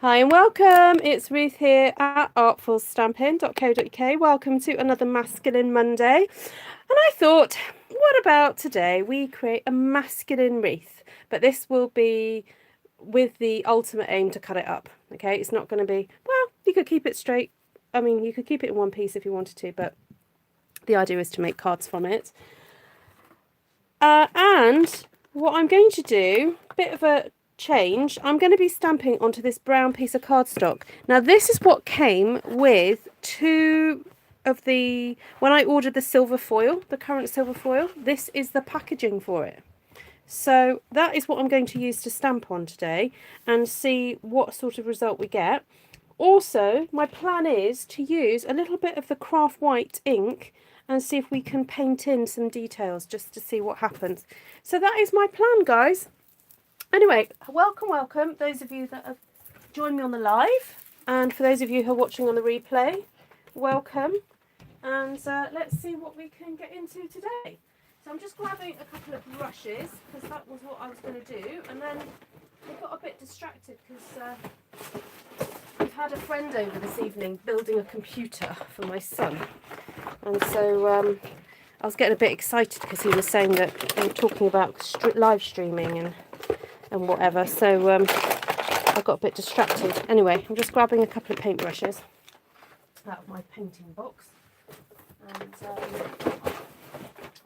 Hi and welcome. It's Ruth here at artfulstampin.co.uk. Welcome to another Masculine Monday. And I thought, what about today we create a masculine wreath? But this will be with the ultimate aim to cut it up. Okay, it's not going to be, well, you could keep it straight. I mean, you could keep it in one piece if you wanted to, but the idea is to make cards from it. And what I'm going to do, a bit of a change, I'm going to be stamping onto this brown piece of cardstock. Now this is what came with two of the, when I ordered the silver foil, the current silver foil, this is the packaging for it. So that is what I'm going to use to stamp on today and see what sort of result we get. Also, my plan is to use a little bit of the craft white ink and see if we can paint in some details just to see what happens. So that is my plan, guys. Anyway, welcome, those of you that have joined me on the live, and for those of you who are watching on the replay, welcome. And let's see what we can get into today. So I'm just grabbing a couple of brushes because that was what I was going to do, and then I got a bit distracted because we've had a friend over this evening building a computer for my son, and so I was getting a bit excited because he was saying that they were talking about live streaming and whatever, so I got a bit distracted. Anyway, I'm just grabbing a couple of paintbrushes out of my painting box, and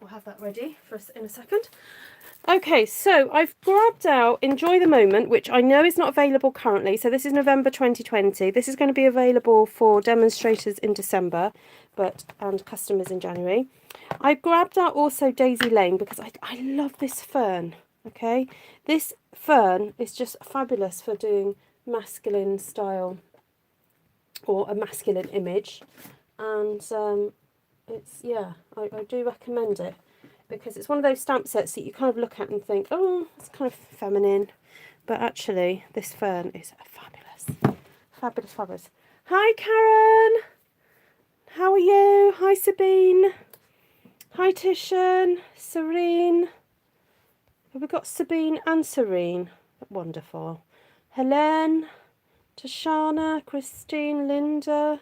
we'll have that ready for us in a second. Okay, so I've grabbed out Enjoy the Moment, which I know is not available currently. So this is November 2020. This is going to be available for demonstrators in December, and customers in January. I grabbed out also Daisy Lane because I love this fern. Okay, this fern is just fabulous for doing masculine style or a masculine image, and it's, yeah, I do recommend it because it's one of those stamp sets that you kind of look at and think, oh, it's kind of feminine, but actually this fern is fabulous. Hi Karen, how are you? Hi Sabine, hi Tishan, Serene. Have we got Sabine and Serene? Wonderful. Helen, Tashana, Christine, Linda,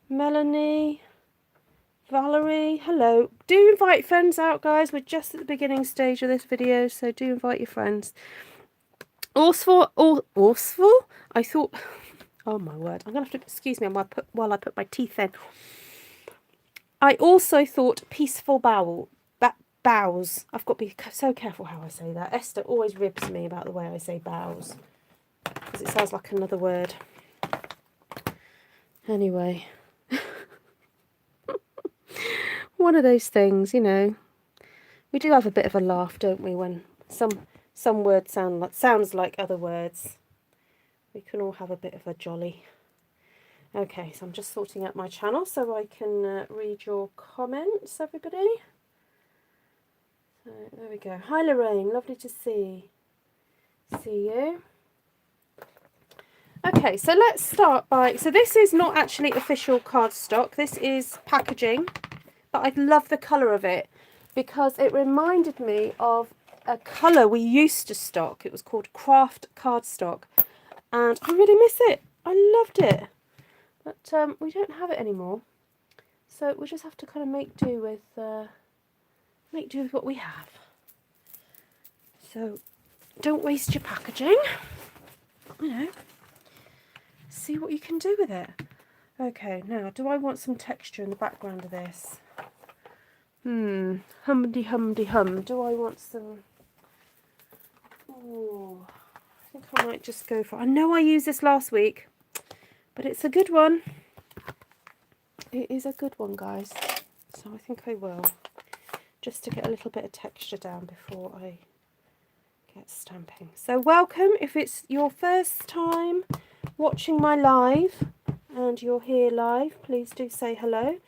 Melanie, Valerie, hello. Do invite friends out, guys. We're just at the beginning stage of this video, so do invite your friends. Orsful? I thought, oh my word, I'm going to have to, excuse me while I put my teeth in. I also thought Peaceful Boughs. I've got to be so careful how I say that. Esther always ribs me about the way I say Boughs because it sounds like another word. Anyway, one of those things, you know. We do have a bit of a laugh, don't we, when some words sounds like other words. We can all have a bit of a jolly. Okay, so I'm just sorting out my channel so I can read your comments, everybody. So there we go. Hi Lorraine, lovely to see you. Okay, so let's start by, so this is not actually official cardstock, this is packaging, but I love the colour of it because it reminded me of a colour we used to stock. It was called craft cardstock, and I really miss it. I loved it, but we don't have it anymore, so we just have to kind of make do with what we have. So don't waste your packaging, you know, see what you can do with it. Okay, now do I want some texture in the background of this? Humdy hum. Do I want some? Oh, I think I might just go for, I know I used this last week, but it's a good one. It is a good one, guys, so I think I will, just to get a little bit of texture down before I get stamping. So welcome if it's your first time watching my live and you're here live, please do say hello.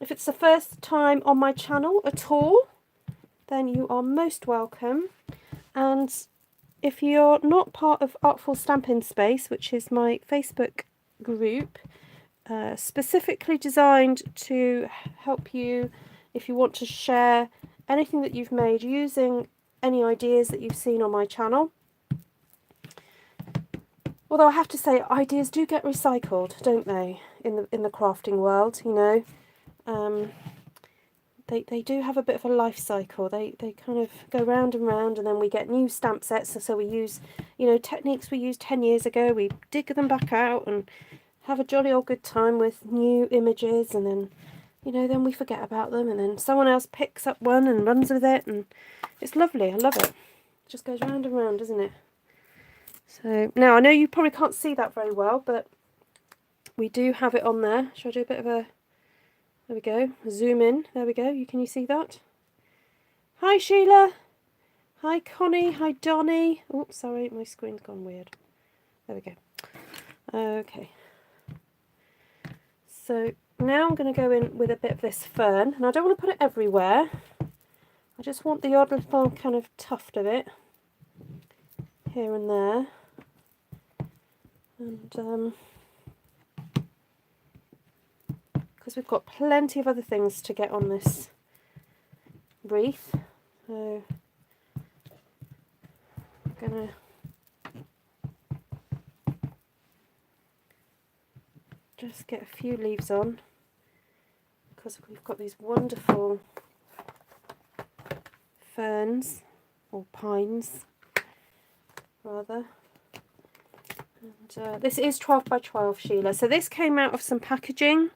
If it's the first time on my channel at all, then you are most welcome. And if you're not part of Artful Stampin Space, which is my Facebook group, specifically designed to help you if you want to share anything that you've made using any ideas that you've seen on my channel, Although I have to say, ideas do get recycled, don't they? In the crafting world, you know. They do have a bit of a life cycle. They kind of go round and round, and then we get new stamp sets. So we use, you know, techniques we used 10 years ago. We dig them back out and have a jolly old good time with new images, and then, you know, then we forget about them, and then someone else picks up one and runs with it, and it's lovely. I love it. It just goes round and round, doesn't it? So now I know you probably can't see that very well, but we do have it on there. Shall I do a bit of a... There we go. Zoom in. There we go. Can you see that? Hi, Sheila. Hi, Connie. Hi, Donnie. Oh, sorry. My screen's gone weird. There we go. Okay. So now I'm going to go in with a bit of this fern. And I don't want to put it everywhere. I just want the odd little kind of tuft of it here and there. And because we've got plenty of other things to get on this wreath, so I'm gonna just get a few leaves on, because we've got these wonderful ferns, or pines rather. And this is 12 by 12, Sheila, so this came out of some packaging.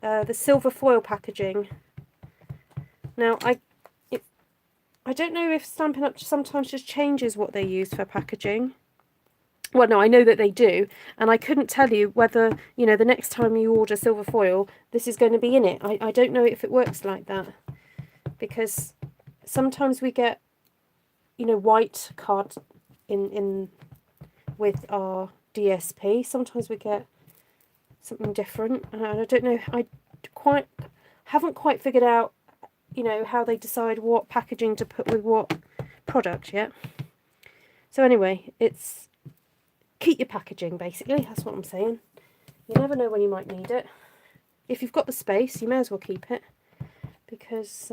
The silver foil packaging. Now I don't know if Stampin' Up! Sometimes just changes what they use for packaging. Well, no, I know that they do, and I couldn't tell you whether, you know, the next time you order silver foil, this is going to be in it. I don't know if it works like that, because sometimes we get, you know, white card in with our DSP. Sometimes we get something different, and I don't know. I haven't quite figured out, you know, how they decide what packaging to put with what product yet. So anyway, it's keep your packaging, basically. That's what I'm saying. You never know when you might need it. If you've got the space, you may as well keep it, because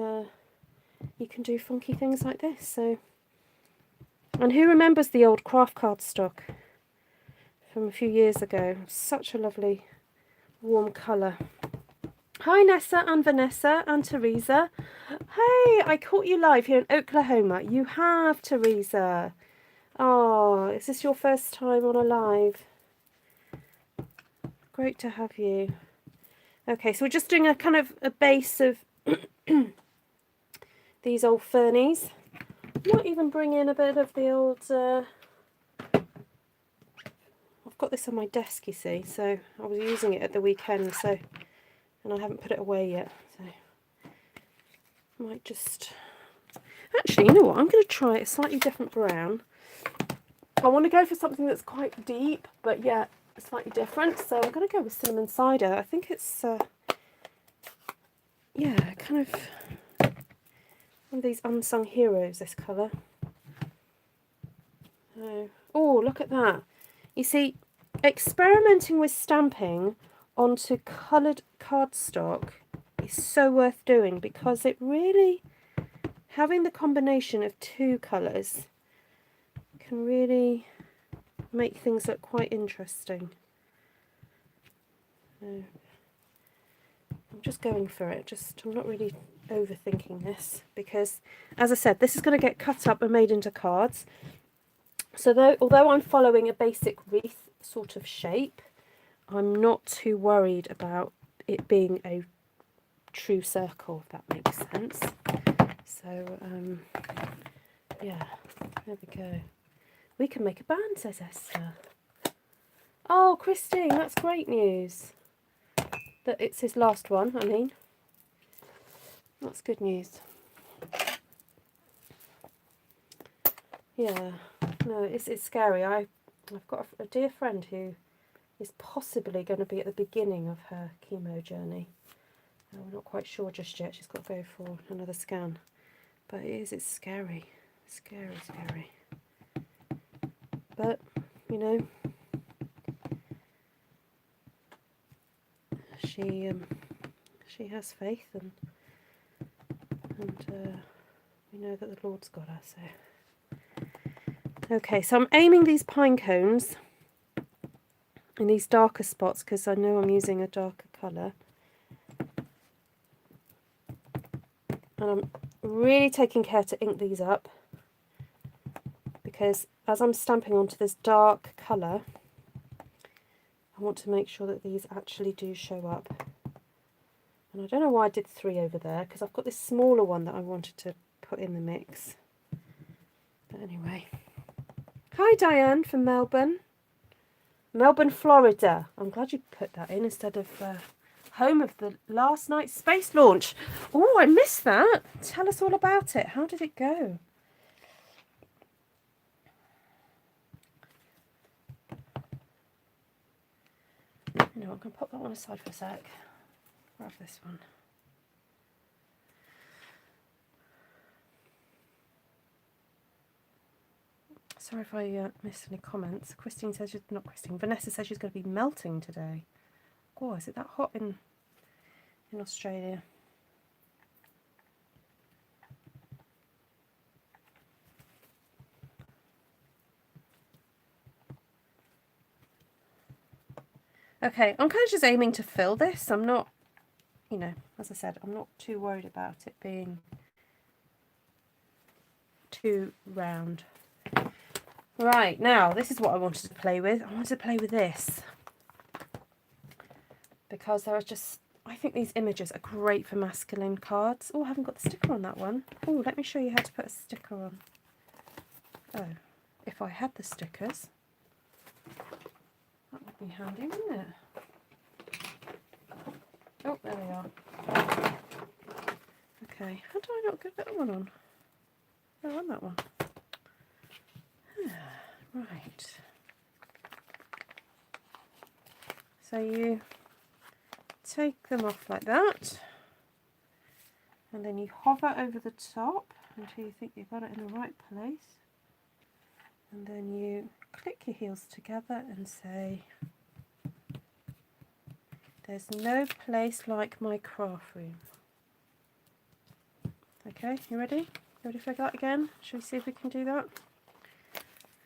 you can do funky things like this. So, and who remembers the old craft card stock from a few years ago? Such a lovely warm colour. Hi Nessa and Vanessa and Teresa. Hey, I caught you live here in Oklahoma. You have, Teresa. Oh, is this your first time on a live? Great to have you. Okay, so we're just doing a kind of a base of these old fernies. Might even bring in a bit of the old... I've got this on my desk, you see, so I was using it at the weekend, so, and I haven't put it away yet, so I might just... Actually, you know what, I'm going to try a slightly different brown. I want to go for something that's quite deep, but yet slightly different, so I'm going to go with cinnamon cider. I think it's, yeah, kind of one of these unsung heroes, this colour. Oh, look at that. You see, experimenting with stamping onto coloured cardstock is so worth doing, because it really, having the combination of two colours can really make things look quite interesting. I'm just going for it. I'm not really overthinking this, because, as I said, this is going to get cut up and made into cards. So although I'm following a basic wreath sort of shape, I'm not too worried about it being a true circle, if that makes sense. So, yeah, there we go. We can make a band, says Esther. Oh, Christine, that's great news. That it's his last one, I mean. That's good news. Yeah, no, it's scary. I've got a dear friend who is possibly going to be at the beginning of her chemo journey. We're not quite sure just yet. She's got to go for another scan. But it's scary. Scary, scary. But, you know, she has faith, and we know that the Lord's got her, so. Okay, so I'm aiming these pine cones in these darker spots because I know I'm using a darker colour. And I'm really taking care to ink these up because as I'm stamping onto this dark colour, I want to make sure that these actually do show up. And I don't know why I did 3 over there because I've got this smaller one that I wanted to put in the mix. But anyway. Hi Diane from Melbourne. Melbourne, Florida. I'm glad you put that in instead of home of the last night's space launch. Oh, I missed that. Tell us all about it. How did it go? You know, I'm going to pop that one aside for a sec. Grab this one. Sorry if I missed any comments. Christine says she's not Christine. Vanessa says she's going to be melting today. Oh, is it that hot in Australia? Okay, I'm kind of just aiming to fill this. I'm not, you know, as I said, I'm not too worried about it being too round. Right, now, this is what I wanted to play with. I wanted to play with this. Because there are just, I think these images are great for masculine cards. Oh, I haven't got the sticker on that one. Oh, let me show you how to put a sticker on. Oh, if I had the stickers, that would be handy, wouldn't it? Oh, there we are. Okay, how do I not get that one on? Oh, on that one. Right. So you take them off like that, and then you hover over the top until you think you've got it in the right place, and then you click your heels together and say, there's no place like my craft room. Okay, you ready? Ready for that again? Shall we see if we can do that?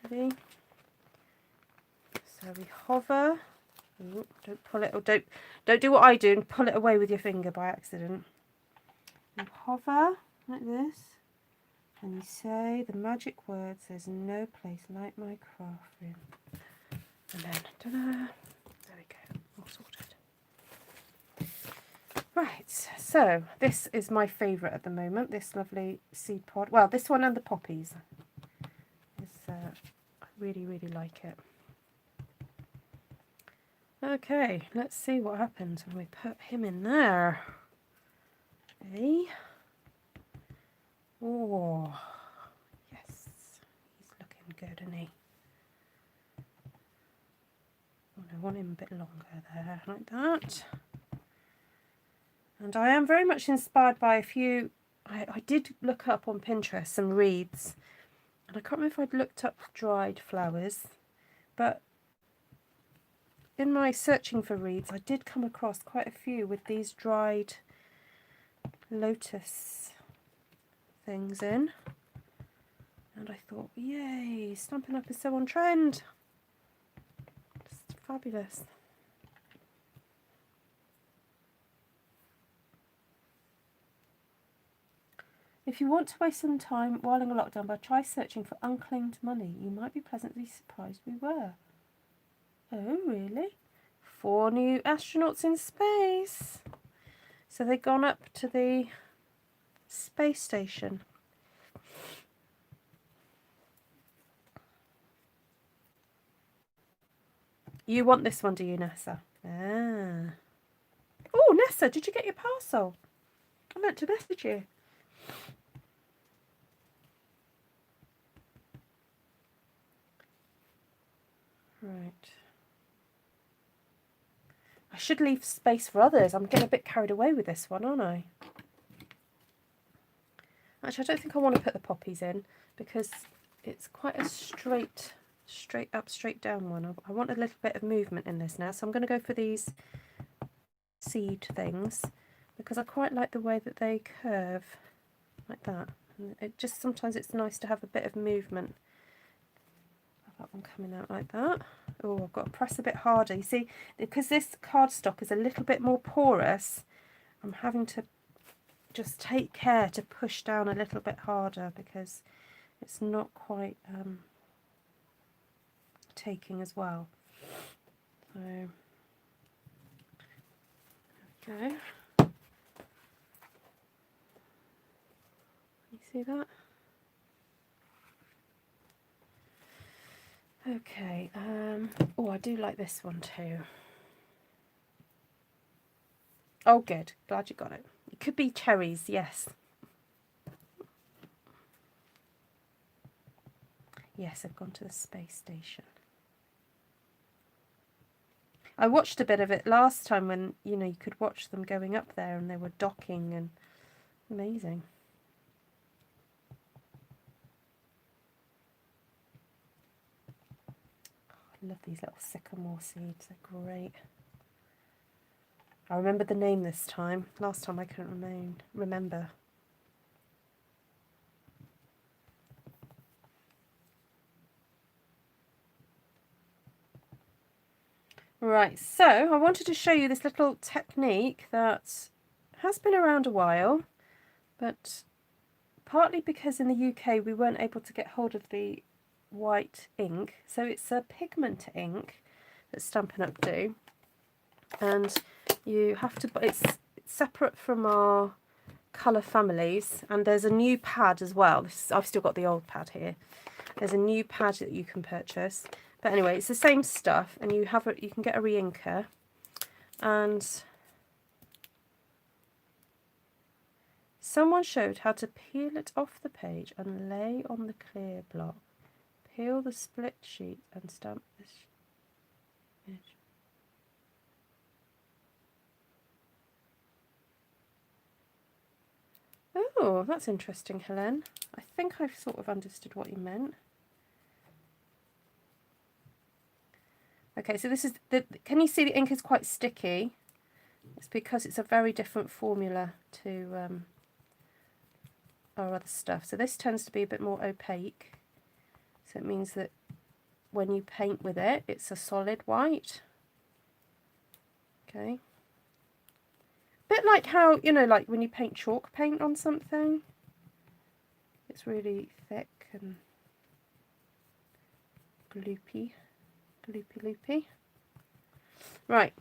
Ready? So we hover. Ooh, don't pull it, or don't do what I do and pull it away with your finger by accident. You hover like this, and you say the magic words, there's no place like my craft room. And then, ta-da, there we go, all sorted. Right, so this is my favourite at the moment, this lovely seed pod. Well, this one and the poppies. I really, really like it. Okay, let's see what happens when we put him in there. Okay. Oh, yes, he's looking good, isn't he? Oh, I want him a bit longer there, like that. And I am very much inspired by a few, I did look up on Pinterest some wreaths, and I can't remember if I'd looked up dried flowers, but in my searching for wreaths, I did come across quite a few with these dried lotus things in. And I thought, yay, Stampin' Up is so on trend. Just fabulous. If you want to waste some time while in a lockdown, but try searching for unclaimed money. You might be pleasantly surprised we were. Oh, really? 4 new astronauts in space. So they've gone up to the space station. You want this one, do you, Nessa? Ah. Oh, Nessa, did you get your parcel? I meant to message you. Right. I should leave space for others. I'm getting a bit carried away with this one, aren't I? Actually, I don't think I want to put the poppies in because it's quite a straight up, straight down one. I want a little bit of movement in this now, so I'm going to go for these seed things because I quite like the way that they curve like that. And it just, sometimes it's nice to have a bit of movement that one coming out like that. Oh, I've got to press a bit harder. You see, because this cardstock is a little bit more porous, I'm having to just take care to push down a little bit harder because it's not quite taking as well. So, there we go. You see that? Okay, oh, I do like this one too. Oh, good. Glad you got it. It could be cherries, yes. Yes, I've gone to the space station. I watched a bit of it last time when, you know, you could watch them going up there and they were docking and amazing. I love these little sycamore seeds, they're great. I remember the name this time. Last time I couldn't remember. Right, so I wanted to show you this little technique that has been around a while, but partly because in the UK we weren't able to get hold of the white ink, so it's a pigment ink that Stampin' Up do, and you have to, it's separate from our colour families, and there's a new pad as well. I've still got the old pad here. There's a new pad that you can purchase, but anyway, it's the same stuff, and you can get a re-inker, and someone showed how to peel it off the page and lay on the clear block. Peel the split sheet and stamp this edge. Oh, that's interesting, Helen. I think I've sort of understood what you meant. Okay, so this is can you see the ink is quite sticky? It's because it's a very different formula to our other stuff. So this tends to be a bit more opaque. So it means that when you paint with it, it's a solid white. Okay. Bit like how, you know, like when you paint chalk paint on something. It's really thick and gloopy. Loopy. Right,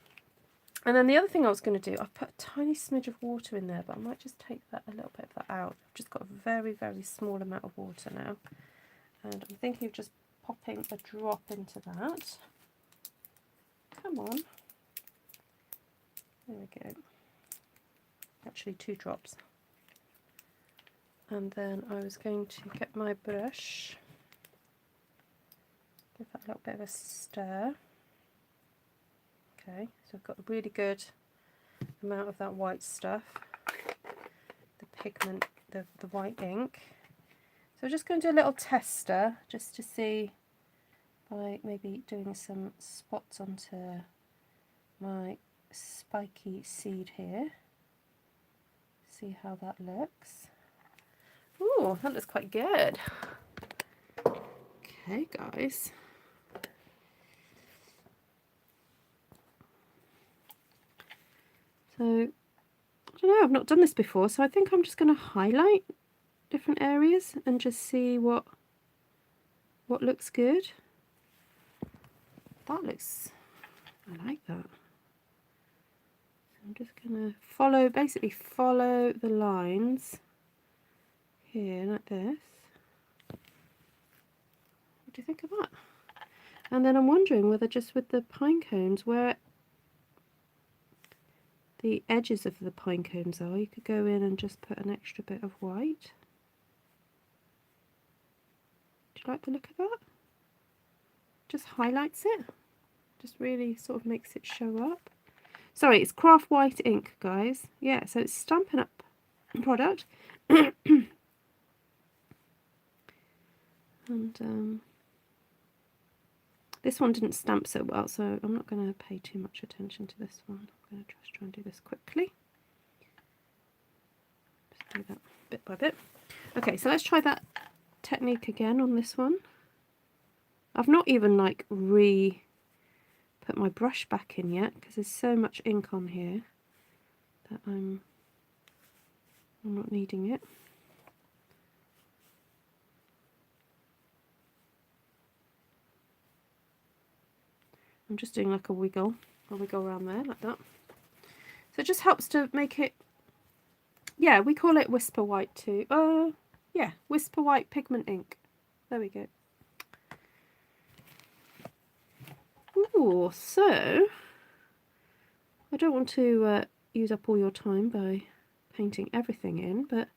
and then the other thing I was going to do, I've put a tiny smidge of water in there, but I might just take that a little bit of that out. I've just got a very, very small amount of water now, and I'm thinking of just popping a drop into that. Come on. There we go. Actually 2 drops. And then I was going to get my brush, give that a little bit of a stir. Okay, so I've got a really good amount of that white stuff, the pigment, the white ink. So I'm just going to do a little tester just to see by maybe doing some spots onto my spiky seed here. See how that looks. Ooh, that looks quite good. Okay, guys. So, I don't know, I've not done this before, so I think I'm just going to highlight different areas and just see what looks good. That looks, I like that. I'm just going to basically follow the lines here like this. What do you think of that? And then I'm wondering whether just with the pine cones, where the edges of the pine cones are, you could go in and just put an extra bit of white. Do you like the look of that? Just highlights it. Just really sort of makes it show up. Sorry, it's craft white ink, guys. Yeah, so it's Stampin' Up product. And this one didn't stamp so well, so I'm not going to pay too much attention to this one. I'm going to just try and do this quickly. Just do that bit by bit. Okay, so let's try that technique again on this one. I've not even like put my brush back in yet because there's so much ink on here that I'm not needing it. I'm just doing like a wiggle around there like that. So it just helps to make it, yeah, we call it Whisper White too. Yeah, Whisper White pigment ink. There we go. Ooh, so I don't want to use up all your time by painting everything in, but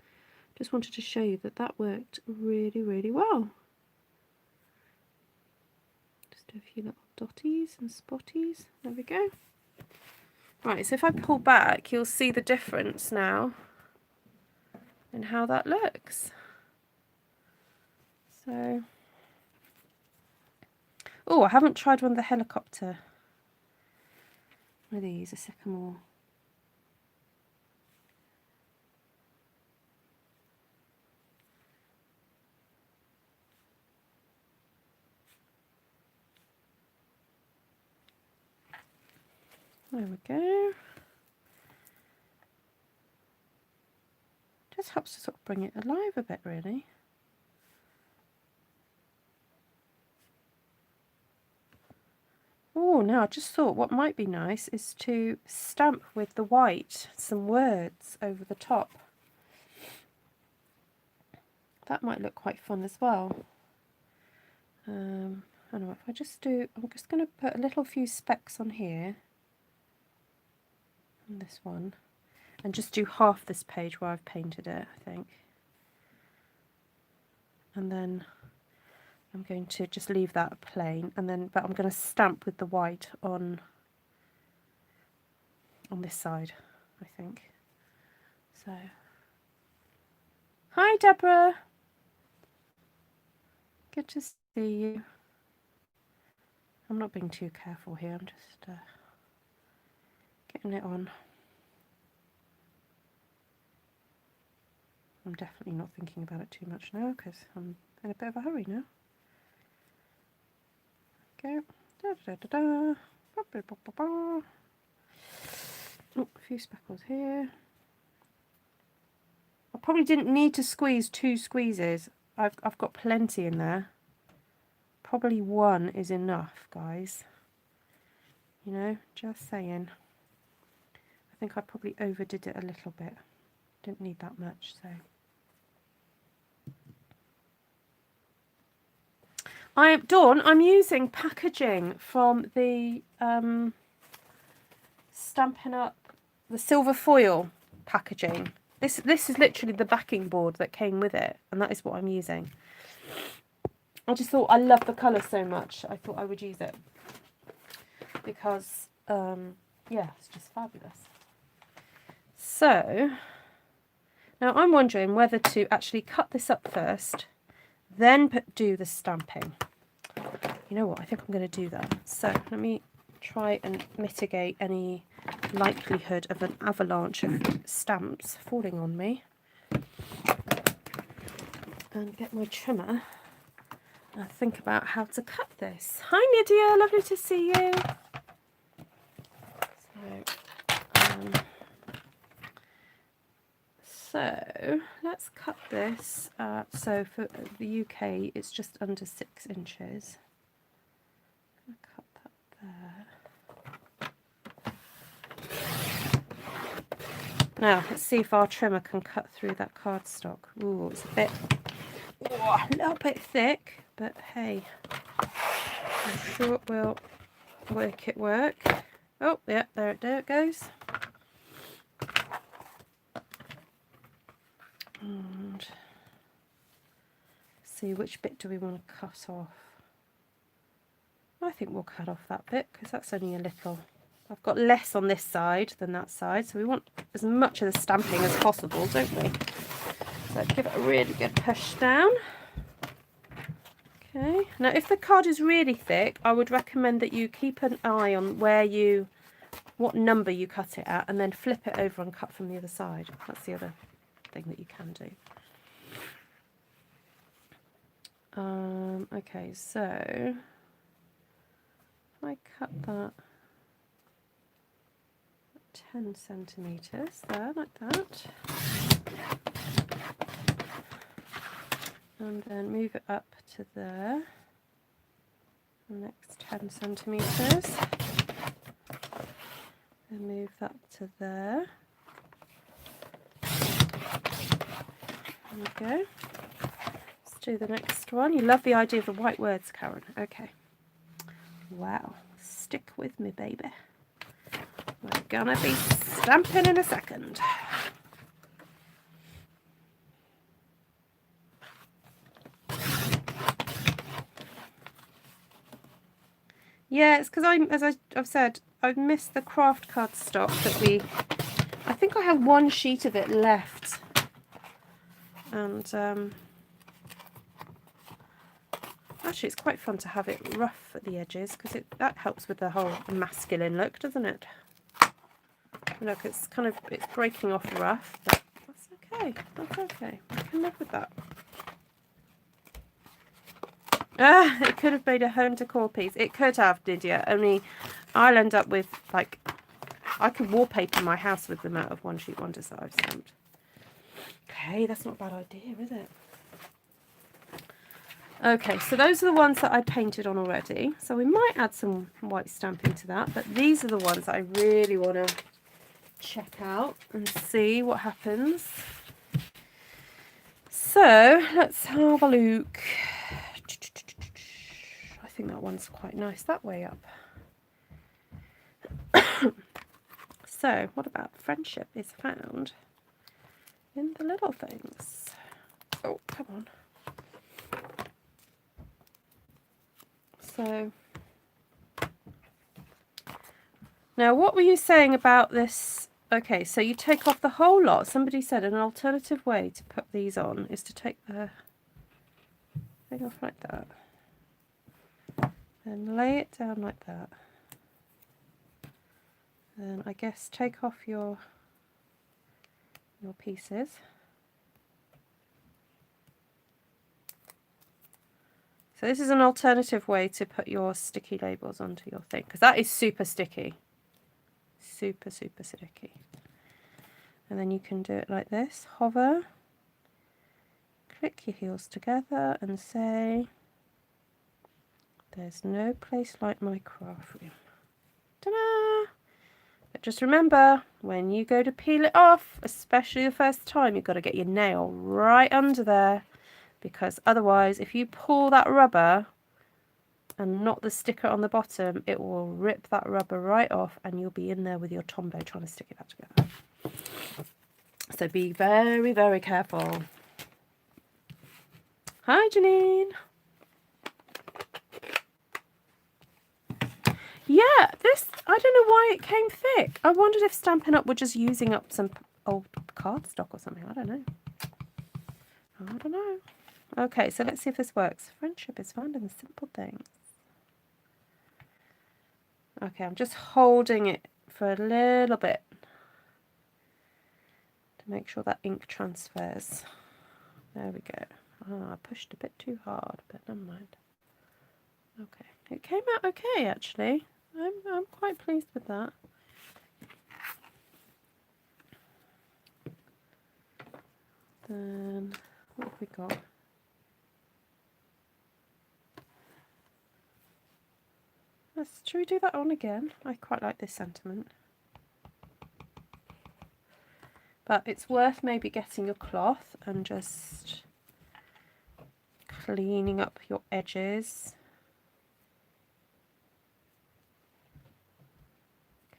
just wanted to show you that that worked really, really well. Just do a few little dotties and spotties. There we go. Right, so if I pull back, you'll see the difference now in how that looks. So, oh, I haven't tried one of the helicopter. One of these, a sycamore. There we go. Just helps to sort of bring it alive a bit, really. Oh, now I just thought what might be nice is to stamp with the white some words over the top. That might look quite fun as well. I don't know if I just do, I'm just going to put a little few specks on here, on this one, and just do half this page where I've painted it, I think. And then I'm going to just leave that plain, and then, but I'm going to stamp with the white on this side, I think. So, hi Deborah, good to see you. I'm not being too careful here, I'm just getting it on. I'm definitely not thinking about it too much now because I'm in a bit of a hurry now. Okay. Da, da, da, da. Ba, ba, ba, ba, ba. Oh, a few speckles here. I probably didn't need to squeeze 2 squeezes. I've got plenty in there. Probably 1 is enough, guys. You know, just saying. I think I probably overdid it a little bit. Didn't need that much, so. Dawn, I'm using packaging from the Stampin' Up, the silver foil packaging. This is literally the backing board that came with it, and that is what I'm using. I just thought I love the colour so much, I thought I would use it. Because, yeah, it's just fabulous. So, now I'm wondering whether to actually cut this up first, then do the stamping. You know what, I think I'm going to do that. So let me try and mitigate any likelihood of an avalanche of stamps falling on me. And get my trimmer and think about how to cut this. Hi Nydia, lovely to see you. So let's cut this. So for the UK, it's just under 6 inches. I'm gonna cut that there. Now let's see if our trimmer can cut through that cardstock. Ooh, it's a little bit thick, but hey, I'm sure it will work. Oh, yeah, there it goes. And see, which bit do we want to cut off? I think we'll cut off that bit because that's only a little. I've got less on this side than that side, so we want as much of the stamping as possible, don't we? So give it a really good push down. Okay, now if the card is really thick, I would recommend that you keep an eye on what number you cut it at, and then flip it over and cut from the other side. That's the other thing that you can do. Okay, so if I cut that 10 centimetres there, like that, and then move it up to there, the next 10 centimetres, and move that to there. There we go. Let's do the next one. You love the idea of the white words, Karen. Okay. Wow. Stick with me, baby. We're gonna be stamping in a second. Yeah, it's because I've said, I've missed the craft card stock that I think I have one sheet of it left. And actually it's quite fun to have it rough at the edges because that helps with the whole masculine look, doesn't it? Look, it's breaking off rough, but that's okay. That's okay. I can live with that. It could have made a home decor piece. It could have, Lydia. Only I'll end up with, like, I could wallpaper my house with the amount of one sheet wonders that I've stamped. Okay, that's not a bad idea, is it? Okay, so those are the ones that I painted on already. So we might add some white stamping to that, but these are the ones that I really want to check out and see what happens. So let's have a look. I think that one's quite nice that way up. So what about friendship is found in the little things? Oh, come on. So now what were you saying about this? Okay, so you take off the whole lot. Somebody said an alternative way to put these on is to take the thing off like that and lay it down like that. And I guess take off your pieces. So this is an alternative way to put your sticky labels onto your thing, because that is super sticky. Super, super sticky. And then you can do it like this. Hover, click your heels together and say, there's no place like my craft room. Ta-da! But just remember, when you go to peel it off, especially the first time, you've got to get your nail right under there, because otherwise, if you pull that rubber and not the sticker on the bottom, it will rip that rubber right off and you'll be in there with your Tombow trying to stick it back together. So be very, very careful. Hi, Janine. Yeah, this, I don't know why it came thick. I wondered if Stampin' Up were just using up some old cardstock or something. I don't know. I don't know. Okay, so let's see if this works. Friendship is found in the simple things. Okay, I'm just holding it for a little bit to make sure that ink transfers. There we go. Oh, I pushed a bit too hard, but never mind. Okay, it came out okay actually. I'm quite pleased with that. Then what have we got? Should we do that on again? I quite like this sentiment. But it's worth maybe getting your cloth and just cleaning up your edges.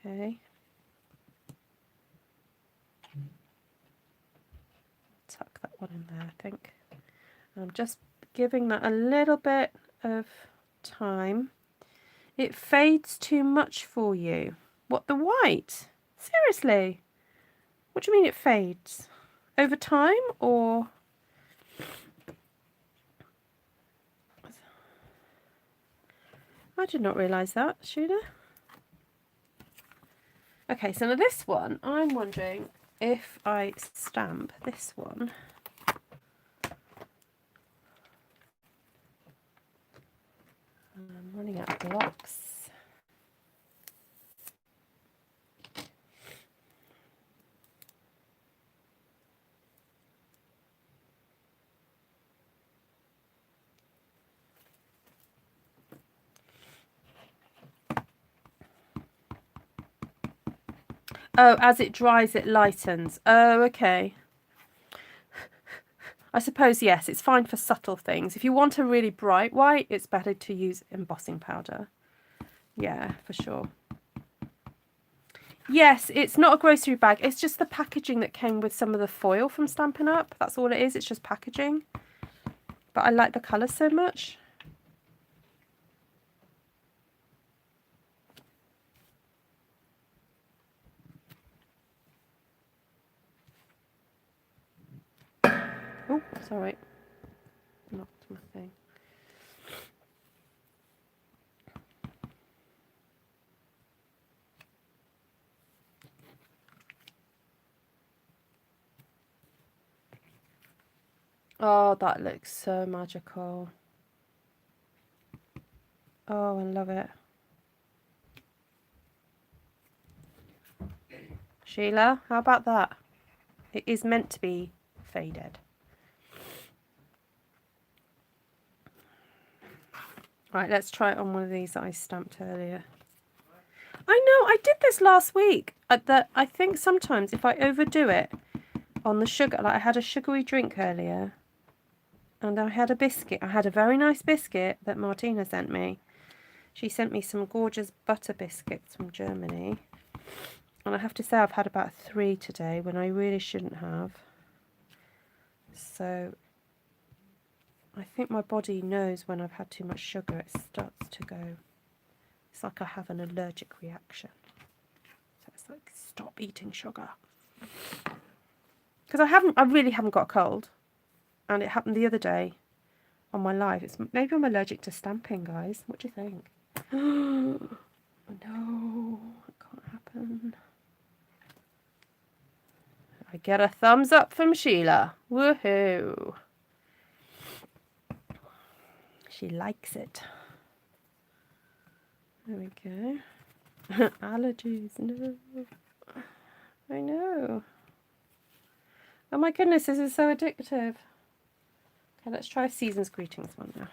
Okay. Tuck that one in there, I think. I'm just giving that a little bit of time. It fades too much for you. What, the white? Seriously? What do you mean it fades? Over time or? I did not realise that, Sheila. Okay, so now this one, I'm wondering if I stamp this one blocks. Oh, as it dries, it lightens. Oh, okay. I suppose, yes, it's fine for subtle things. If you want a really bright white, it's better to use embossing powder. Yeah, for sure. Yes, it's not a grocery bag. It's just the packaging that came with some of the foil from Stampin' Up. That's all it is. It's just packaging. But I like the colour so much. Oh, sorry. Knocked my thing. Oh, that looks so magical. Oh, I love it. Sheila, how about that? It is meant to be faded. Right, let's try it on one of these that I stamped earlier. I know, I did this last week. I think sometimes if I overdo it on the sugar, like I had a sugary drink earlier, and I had a biscuit. I had a very nice biscuit that Martina sent me. She sent me some gorgeous butter biscuits from Germany. And I have to say I've had about 3 today when I really shouldn't have. So I think my body knows when I've had too much sugar. It starts to go. It's like I have an allergic reaction. So it's like, stop eating sugar. Because I really haven't got a cold. And it happened the other day on my live. Maybe I'm allergic to stamping, guys. What do you think? No, it can't happen. I get a thumbs up from Sheila. Woohoo. She likes it. There we go. Allergies, no. I know. Oh my goodness, this is so addictive. Okay, let's try Season's Greetings one now.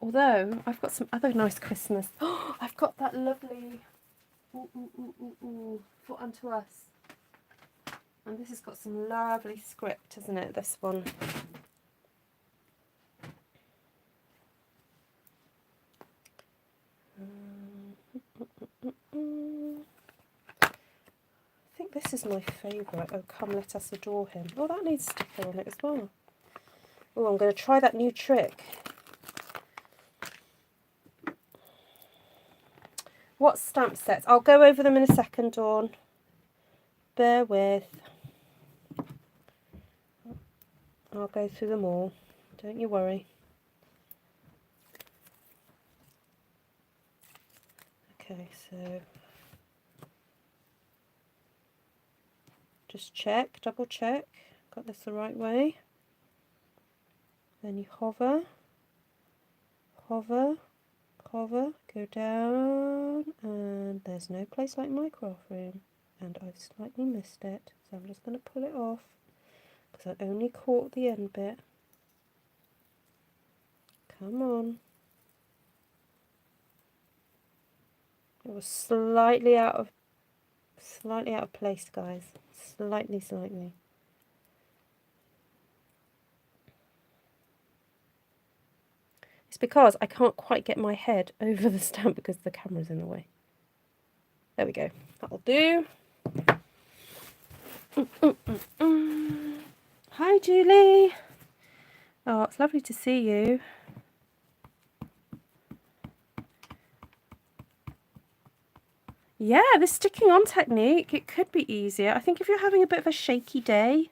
Although, I've got some other nice Christmas. Oh, I've got that lovely For Unto Us. And this has got some lovely script, hasn't it, this one? I think this is my favourite. Oh, Come Let Us Adore Him. Oh, that needs a sticker on it as well. Oh, I'm going to try that new trick. What stamp sets? I'll go over them in a second, Dawn. Bear with. I'll go through them all. Don't you worry. Okay, so just check, double check. Got this the right way. Then you hover, hover, hover, go down, and there's no place like my craft room. And I've slightly missed it, so I'm just going to pull it off because I only caught the end bit. Come on. It was slightly out of place, guys. Slightly. It's because I can't quite get my head over the stamp because the camera's in the way. There we go. That'll do. Hi, Julie. Oh, it's lovely to see you. Yeah, the sticking on technique, it could be easier. I think if you're having a bit of a shaky day,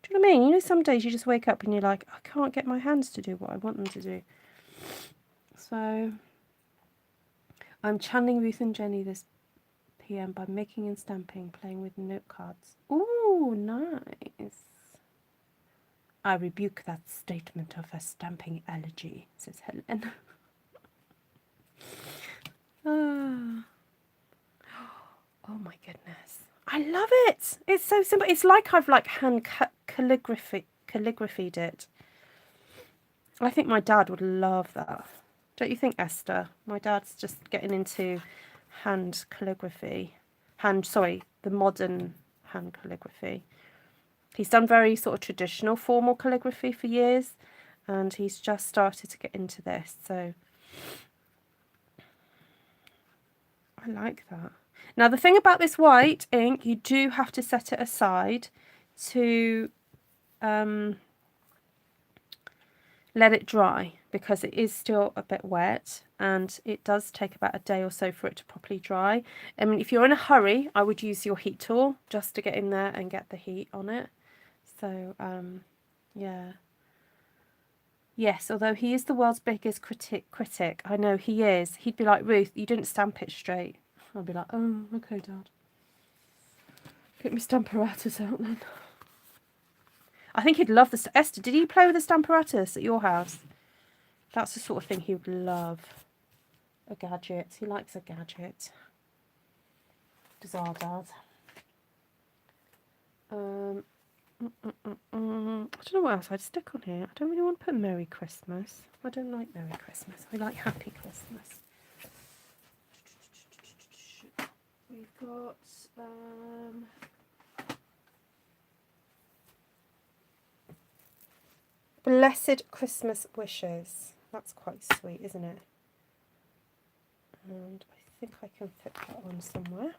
do you know what I mean? You know, some days you just wake up and you're like, I can't get my hands to do what I want them to do. So, I'm channeling Ruth and Jenny this PM by making and stamping, playing with note cards. Ooh, nice. I rebuke that statement of a stamping allergy, says Helen. Oh my goodness. I love it. It's so simple. It's like I've like hand calligraphied it. I think my dad would love that. Don't you think, Esther? My dad's just getting into hand calligraphy. The modern hand calligraphy. He's done very sort of traditional formal calligraphy for years, and he's just started to get into this. So I like that. Now, the thing about this white ink, you do have to set it aside to let it dry, because it is still a bit wet and it does take about a day or so for it to properly dry. I mean, if you're in a hurry, I would use your heat tool just to get in there and get the heat on it. So, yeah. Yes, although he is the world's biggest critic. I know he is. He'd be like, Ruth, you didn't stamp it straight. I'd be like, oh, okay, Dad. Get me stamparatus out then. I think he'd love this. Esther, did he play with the stamparatus at your house? That's the sort of thing he would love. A gadget. He likes a gadget. Does our dad. I don't know what else I'd stick on here. I don't really want to put Merry Christmas. I don't like Merry Christmas. I like Happy Christmas. We've got Blessed Christmas Wishes. That's quite sweet, isn't it? And I think I can fit that on somewhere.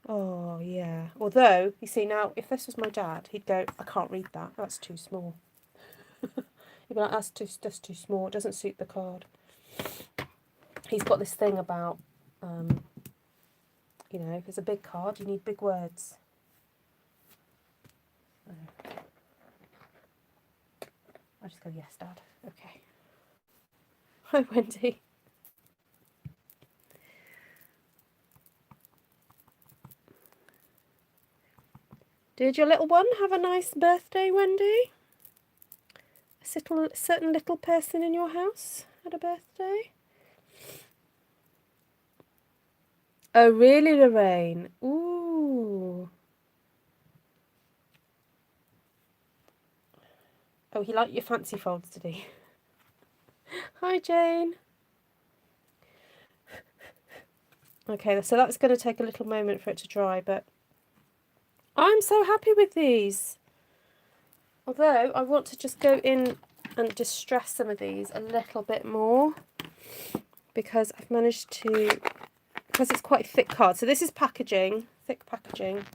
Oh, yeah. Although, you see, now, if this was my dad, he'd go, I can't read that. That's too small. He'd be like, that's too small. It doesn't suit the card. He's got this thing about, you know, if it's a big card, you need big words. So, I just go, yes, Dad. Okay. Hi, Wendy. Did your little one have a nice birthday, Wendy? A certain little person in your house had a birthday? Oh, really, Lorraine? Ooh. Oh, he liked your fancy folds, did he? Hi, Jane. Okay, so that's going to take a little moment for it to dry, but I'm so happy with these. Although I want to just go in and distress some of these a little bit more, because I've managed to, because it's quite a thick card. So this is packaging, thick packaging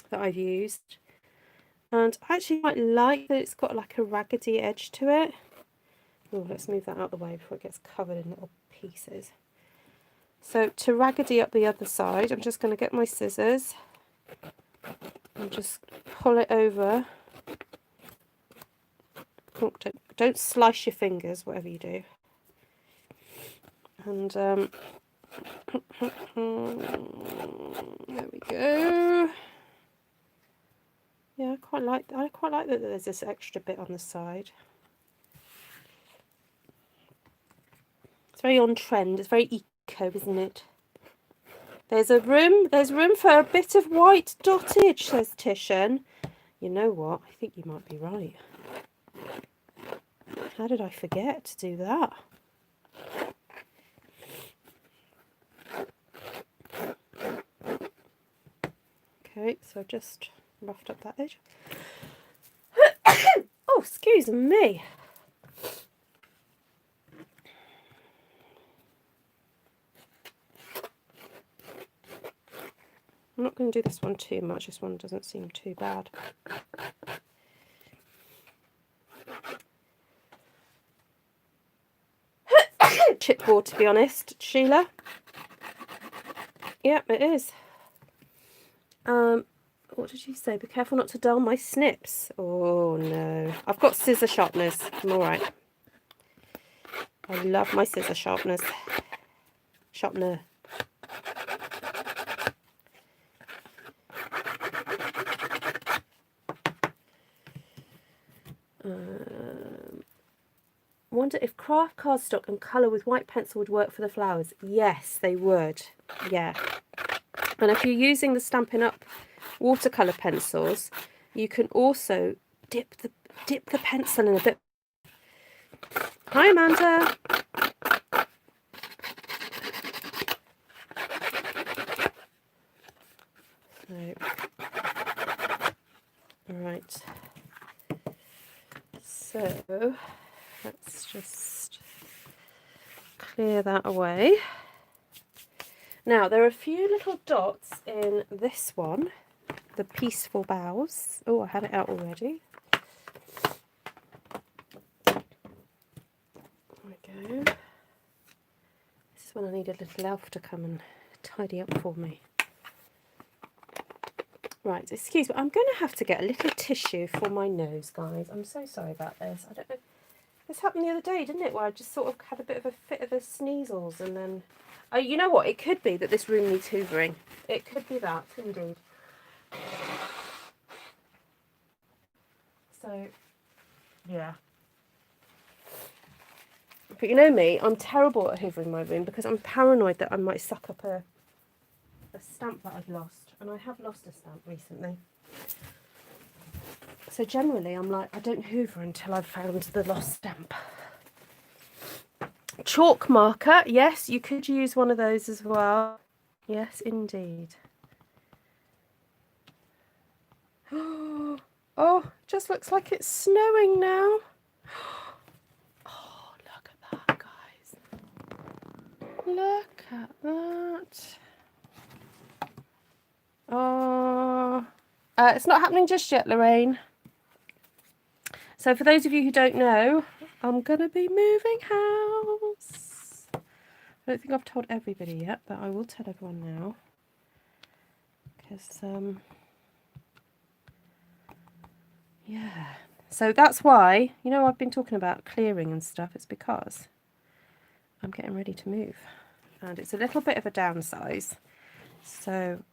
that I've used. And I actually quite like that it's got like a raggedy edge to it. Oh, let's move that out of the way before it gets covered in little pieces. So to raggedy up the other side, I'm just going to get my scissors and just pull it over. Oh, don't slice your fingers, whatever you do. And there we go. Yeah, I quite like that there's this extra bit on the side. It's very on trend. It's very eco, isn't it? There's room for a bit of white dottage, says Titian. You know what? I think you might be right. How did I forget to do that? Okay, so I've just roughed up that edge. Oh, excuse me. I'm not going to do this one too much. This one doesn't seem too bad. Chipboard, to be honest, Sheila. Yep, it is. What did you say? Be careful not to dull my snips. Oh no, I've got scissor sharpeners. I'm all right. I love my scissor sharpeners. Sharpener. wonder if craft cardstock and colour with white pencil would work for the flowers. Yes, they would. Yeah. And if you're using the Stampin' Up watercolour pencils, you can also dip the pencil in a bit. Hi, Amanda. So, right. So let's just clear that away. Now there are a few little dots in this one, the Peaceful Boughs. Oh, I had it out already. There we go. This is when I need a little elf to come and tidy up for me. Right, excuse me, I'm going to have to get a little tissue for my nose, guys. I'm so sorry about this. I don't know. This happened the other day, didn't it? Where I just sort of had a bit of a fit of the sneezels and then... Oh, you know what? It could be that this room needs hoovering. It could be that, indeed. So, yeah. But you know me, I'm terrible at hoovering my room because I'm paranoid that I might suck up a stamp that I've lost. And I have lost a stamp recently. So generally I'm like, I don't hoover until I've found the lost stamp. Chalk marker, yes, you could use one of those as well. Yes, indeed. Oh, just looks like it's snowing now. Oh, look at that, guys. Look at that. Oh, it's not happening just yet, Lorraine. So for those of you who don't know, I'm going to be moving house. I don't think I've told everybody yet, but I will tell everyone now. Because, yeah. So that's why, you know, I've been talking about clearing and stuff. It's because I'm getting ready to move. And it's a little bit of a downsize. So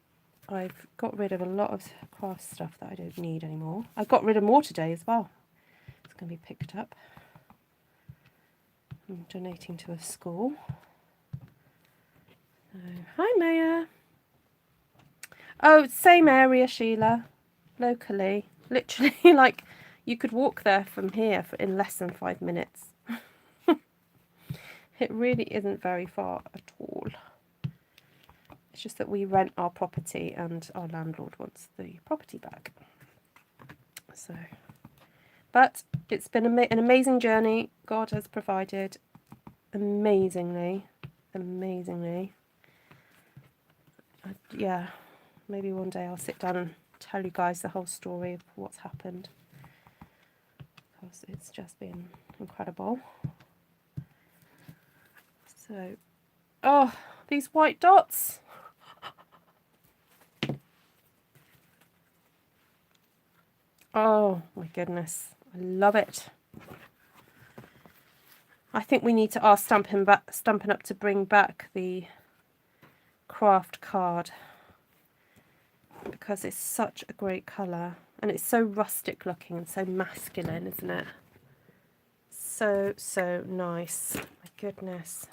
I've got rid of a lot of craft stuff that I don't need anymore. I got rid of more today as well. It's going to be picked up. I'm donating to a school. So, hi, Maya. Oh, same area, Sheila. Locally. Literally, like, you could walk there from here in less than 5 minutes. It really isn't very far at all. It's just that we rent our property and our landlord wants the property back. So, but it's been an amazing journey. God has provided amazingly. Yeah, maybe one day I'll sit down and tell you guys the whole story of what's happened. Because it's just been incredible. So, oh, these white dots. Oh my goodness, I love it. I think we need to ask Stampin' Up to bring back the craft card because it's such a great colour and it's so rustic looking and so masculine, isn't it? So, so nice. My goodness.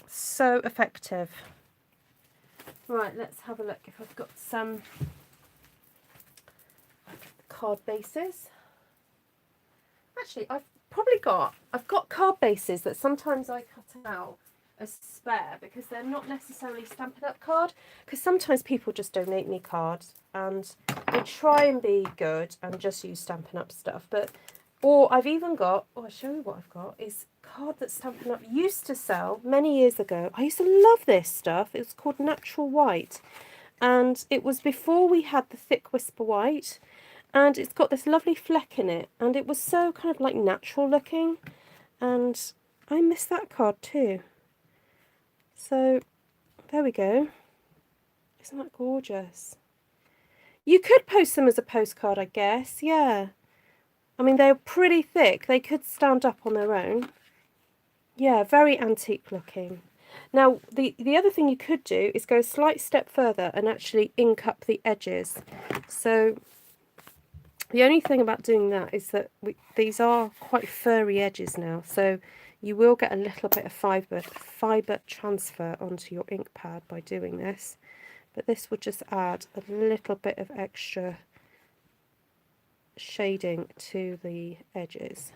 So effective. Right, let's have a look if I've got some card bases. Actually, I've got card bases that sometimes I cut out as spare because they're not necessarily Stampin' Up card, because sometimes people just donate me cards and they try and be good and just use Stampin' Up stuff. Or I've even got, I'll show you what I've got, is card that Stampin' Up used to sell many years ago. I used to love this stuff. It was called Natural White, and it was before we had the thick Whisper White, and it's got this lovely fleck in it, and it was so kind of like natural looking, and I miss that card too. So there we go. Isn't that gorgeous? You could post them as a postcard, I guess. Yeah. I mean, they're pretty thick. They could stand up on their own. Yeah, very antique looking. Now, the other thing you could do is go a slight step further and actually ink up the edges. So The only thing about doing that is that these are quite furry edges now, so you will get a little bit of fibre transfer onto your ink pad by doing this, but this would just add a little bit of extra shading to the edges.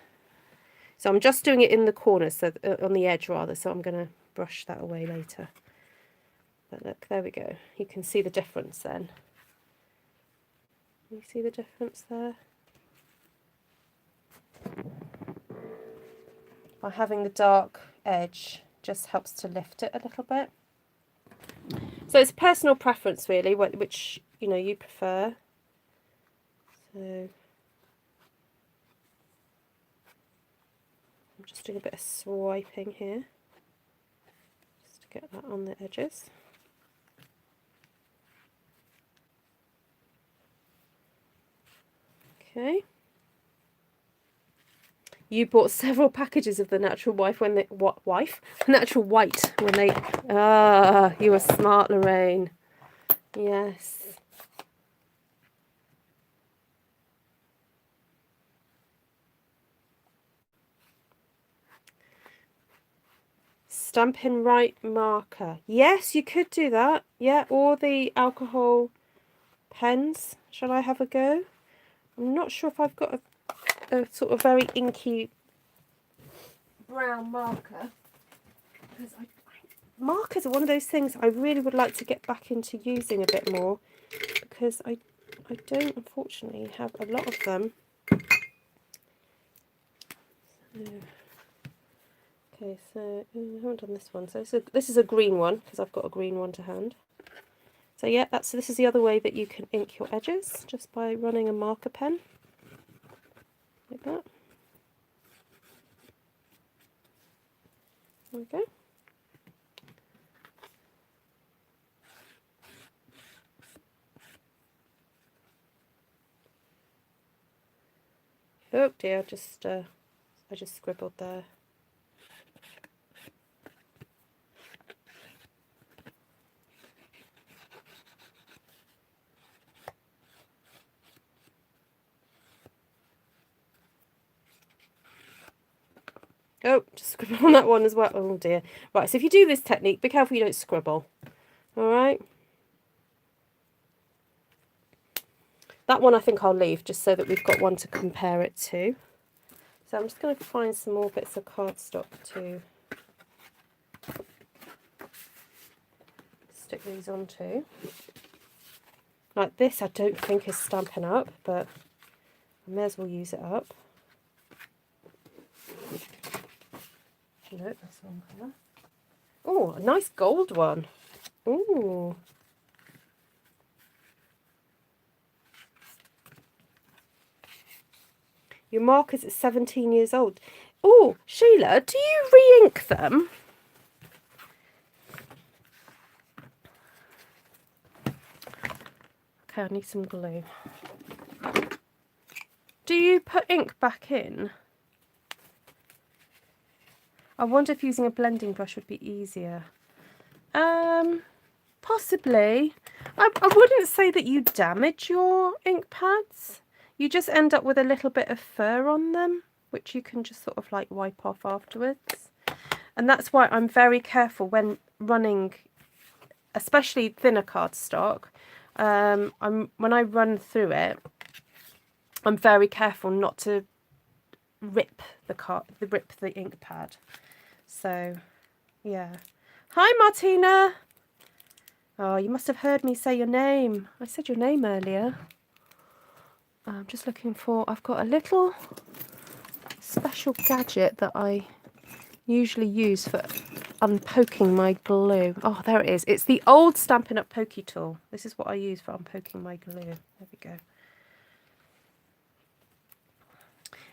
So I'm just doing it in the corner, so on the edge rather, so I'm going to brush that away later. But look, there we go. You can see the difference then. You see the difference there? By having the dark edge just helps to lift it a little bit. So it's personal preference really, which you know you prefer. So I'm just doing a bit of swiping here, just to get that on the edges. Okay. You bought several packages of the natural wife when they natural white when they you were smart, Lorraine. Yes. Stampin' Right marker. Yes, you could do that. Yeah, or the alcohol pens. Shall I have a go? I'm not sure if I've got a sort of very inky brown marker, because markers are one of those things I really would like to get back into using a bit more, because I don't unfortunately have a lot of them. Okay, so I haven't done this one. So this is a green one, because I've got a green one to hand. So yeah, this is the other way that you can ink your edges, just by running a marker pen like that. There we go. Oh dear, I just scribbled there. Oh, just scribble on that one as well. Oh dear. Right, so if you do this technique, be careful you don't scribble. Alright. That one I think I'll leave, just so that we've got one to compare it to. So I'm just going to find some more bits of cardstock to stick these onto. Like this I don't think is Stampin' Up, but I may as well use it up. No, that's one colour. Oh, a nice gold one. Ooh. Your marker's at 17 years old. Oh, Sheila, do you re-ink them? Okay, I need some glue. Do you put ink back in? I wonder if using a blending brush would be easier. Possibly. I wouldn't say that you damage your ink pads. You just end up with a little bit of fur on them, which you can just sort of like wipe off afterwards. And that's why I'm very careful when running, especially thinner cardstock. When I run through it, I'm very careful not to rip the ink pad. So, yeah. Hi, Martina. Oh, you must have heard me say your name. I said your name earlier. I'm just looking for... I've got a little special gadget that I usually use for unpoking my glue. Oh, there it is. It's the old Stampin' Up! Pokey tool. This is what I use for unpoking my glue. There we go.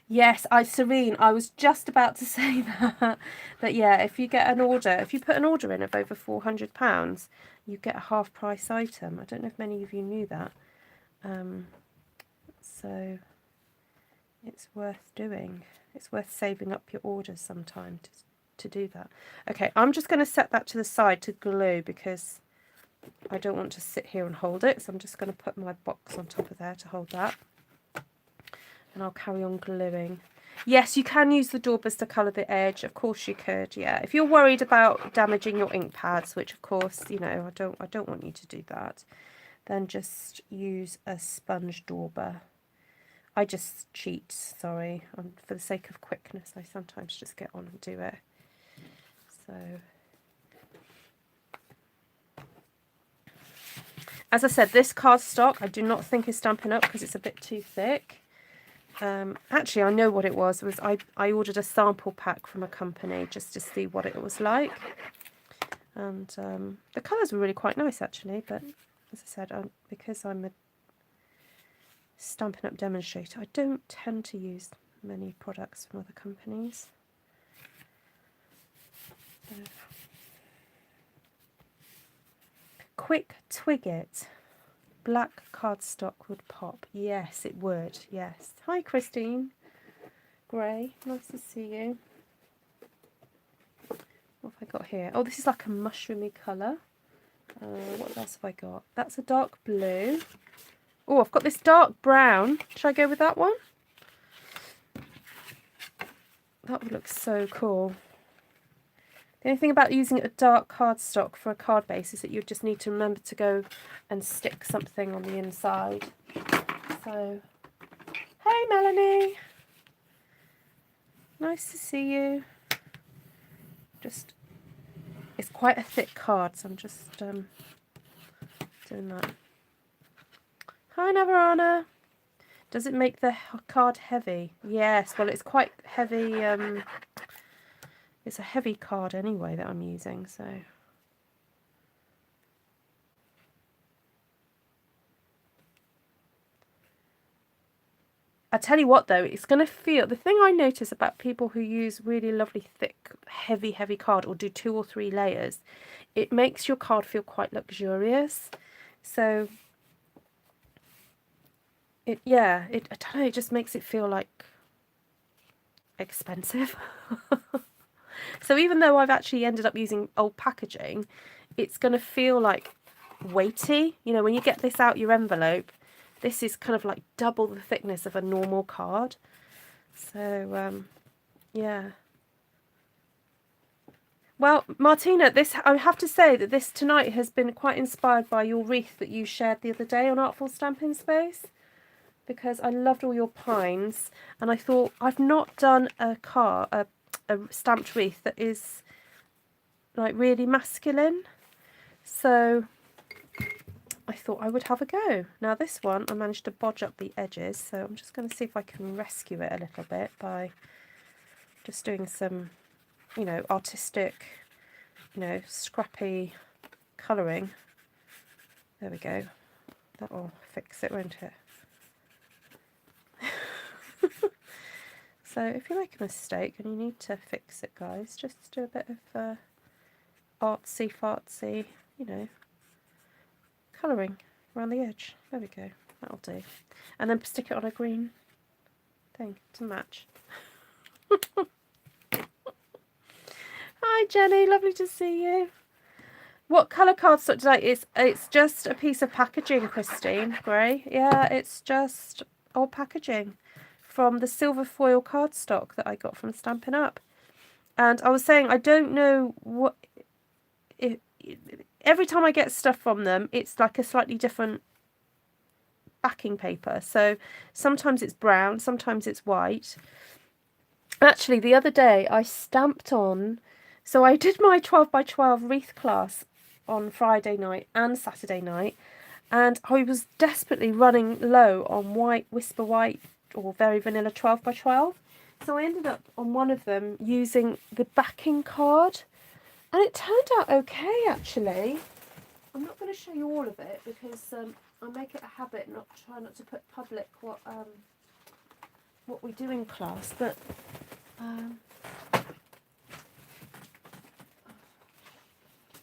Yes, Serene, I was just about to say that. That yeah, if you get an order, if you put an order in of over £400, you get a half price item. I don't know if many of you knew that. So it's worth doing. It's worth saving up your orders sometime to do that. Okay, I'm just going to set that to the side to glue because I don't want to sit here and hold it. So I'm just going to put my box on top of there to hold that. and I'll carry on gluing. Yes, you can use the daubers to colour the edge. Of course you could, yeah. If you're worried about damaging your ink pads, which of course, you know, I don't want you to do that, then just use a sponge dauber. I just cheat, sorry. For the sake of quickness, I sometimes just get on and do it. So, as I said, this cardstock I do not think is Stampin' Up because it's a bit too thick. Actually, I know what it was. I ordered a sample pack from a company just to see what it was like. And the colours were really quite nice, actually. But as I said, because I'm a Stampin' Up demonstrator, I don't tend to use many products from other companies. Quick twig it. Black cardstock would pop. Yes, it would. Yes. Hi, Christine. Grey. Nice to see you. What have I got here? Oh, this is like a mushroomy colour. What else have I got? That's a dark blue. Oh, I've got this dark brown. Should I go with that one? That would look so cool. The only thing about using a dark cardstock for a card base is that you just need to remember to go and stick something on the inside. So, hey Melanie! Nice to see you. It's quite a thick card, so I'm just doing that. Hi Navarana! Does it make the card heavy? Yes, well it's quite heavy. It's a heavy card anyway that I'm using, so. I tell you what though, it's going to feel, the thing I notice about people who use really lovely thick, heavy card or do 2 or 3 layers, it makes your card feel quite luxurious. So, I don't know, it just makes it feel like expensive. So even though I've actually ended up using old packaging, it's going to feel like weighty. You know, when you get this out your envelope, this is kind of like double the thickness of a normal card. So, yeah. Well, Martina, I have to say that this tonight has been quite inspired by your wreath that you shared the other day on Artful Stampin Space, because I loved all your pines, and I thought I've not done a stamped wreath that is like really masculine, so I thought I would have a go. Now this one I managed to bodge up the edges, so I'm just going to see if I can rescue it a little bit by just doing some, you know, artistic, you know, scrappy colouring. There we go. That will fix it, won't it? So if you make a mistake and you need to fix it, guys, just do a bit of artsy-fartsy, you know, colouring around the edge. There we go. That'll do. And then stick it on a green thing to match. Hi Jenny, lovely to see you. What colour cardstock did I use? It's just a piece of packaging, Christine. Grey. Yeah, it's just old packaging from the silver foil cardstock that I got from Stampin' Up. And I was saying, I don't know what... every time I get stuff from them, it's like a slightly different backing paper. So sometimes it's brown, sometimes it's white. Actually, the other day I stamped on... So I did my 12 by 12 wreath class on Friday night and Saturday night, and I was desperately running low on white, Whisper White or Very Vanilla 12 by 12. So I ended up on one of them using the backing card, and it turned out okay actually. I'm not going to show you all of it because I make it a habit try not to put public what we do in class, but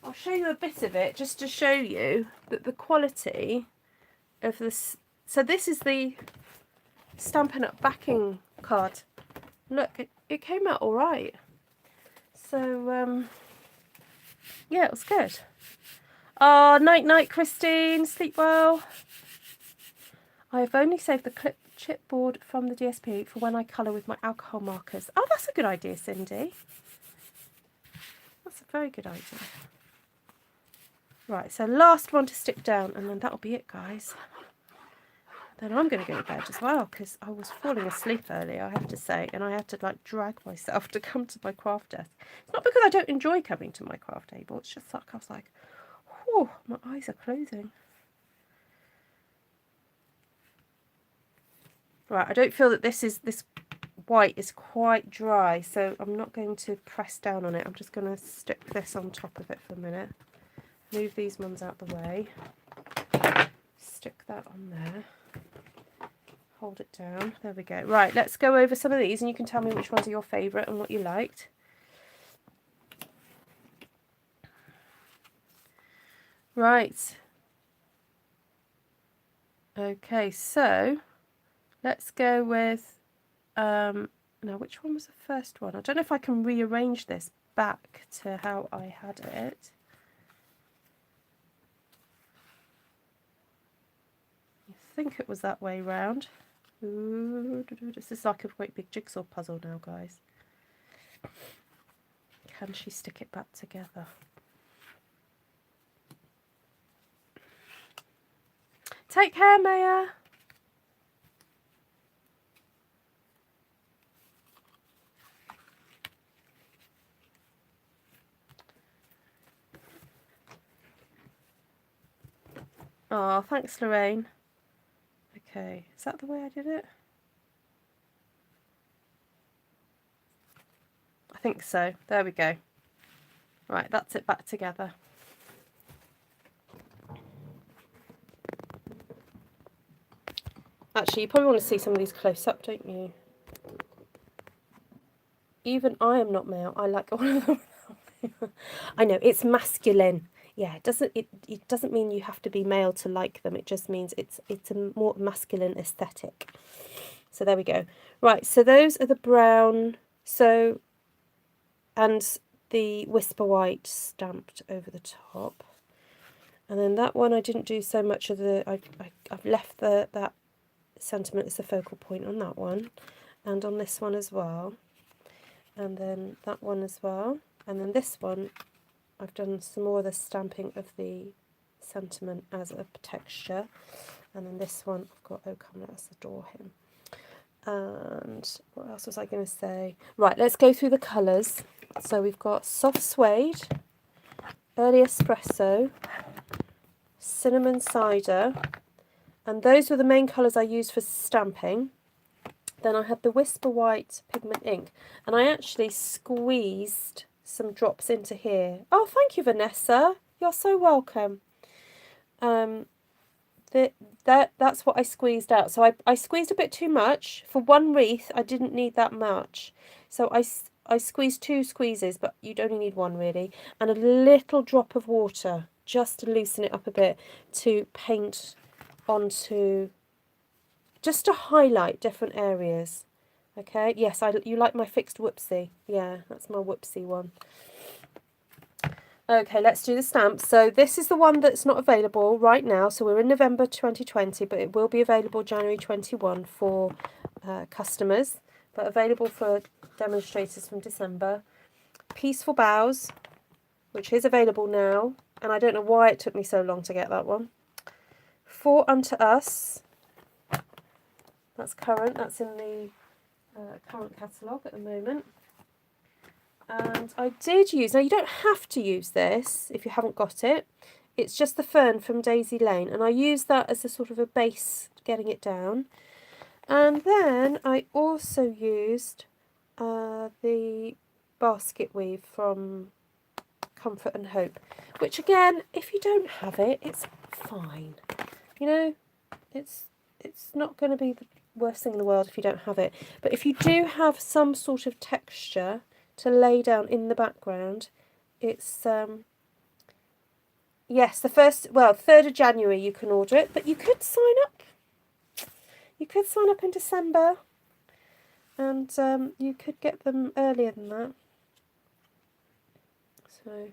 I'll show you a bit of it just to show you that the quality of this. So this is the Stampin' Up backing card. Look, it came out all right. So yeah, it was good. Oh, night night, Christine. Sleep well. I've only saved the clip chipboard from the DSP for when I colour with my alcohol markers. Oh, that's a good idea, Cindy. That's a very good idea. Right, so last one to stick down, and then that'll be it, guys. Then I'm going to go to bed as well, because I was falling asleep earlier, I have to say, and I had to like drag myself to come to my craft desk. It's not because I don't enjoy coming to my craft table, it's just like I was like, whew, my eyes are closing. Right, I don't feel that this white is quite dry, so I'm not going to press down on it. I'm just going to stick this on top of it for a minute. Move these ones out the way. Stick that on there. Hold it down. There we go. Right, let's go over some of these and you can tell me which ones are your favourite and what you liked. Right. Okay, so let's go with, now which one was the first one? I don't know if I can rearrange this back to how I had it. I think it was that way round. Ooh, this is like a great big jigsaw puzzle now, guys. Can she stick it back together? Take care, Maya. Oh, thanks, Lorraine. Okay, is that the way I did it? I think so. There we go. Right, that's it back together. Actually, you probably want to see some of these close up, don't you? Even I am not male. I like all of them. I know, it's masculine. Yeah, it doesn't mean you have to be male to like them. It just means it's a more masculine aesthetic. So there we go. Right, so those are the brown, so, and the Whisper White stamped over the top. And then that one I didn't do so much of the, I've left that sentiment as the focal point on that one. And on this one as well. And then that one as well. And then this one, I've done some more of the stamping of the sentiment as a texture. And then this one, I've got "Oh Come Let Us Adore Him." And what else was I going to say? Right, let's go through the colours. So we've got Soft Suede, Early Espresso, Cinnamon Cider, and those were the main colours I used for stamping. Then I had the Whisper White pigment ink, and I actually squeezed some drops into here. Oh, thank you, Vanessa. You're so welcome. That's what I squeezed out. So I squeezed a bit too much. For one wreath, I didn't need that much. So I squeezed 2 squeezes, but you'd only need 1 really. And a little drop of water, just to loosen it up a bit, to paint onto, just to highlight different areas. Okay, yes, you like my fixed whoopsie. Yeah, that's my whoopsie one. Okay, let's do the stamps. So this is the one that's not available right now. So we're in November 2020, but it will be available January 21 for customers, but available for demonstrators from December. Peaceful Boughs, which is available now, and I don't know why it took me so long to get that one. For Unto Us, that's current, that's in the current catalogue at the moment. And I did use, now you don't have to use this if you haven't got it, it's just the Fern from Daisy Lane, and I used that as a sort of a base, getting it down. And then I also used the basket weave from Comfort and Hope, which again, if you don't have it, it's fine. You know, it's not going to be the worst thing in the world if you don't have it. But if you do have some sort of texture to lay down in the background, it's yes, the 3rd of January you can order it, but you could sign up. You could sign up in December, and you could get them earlier than that. So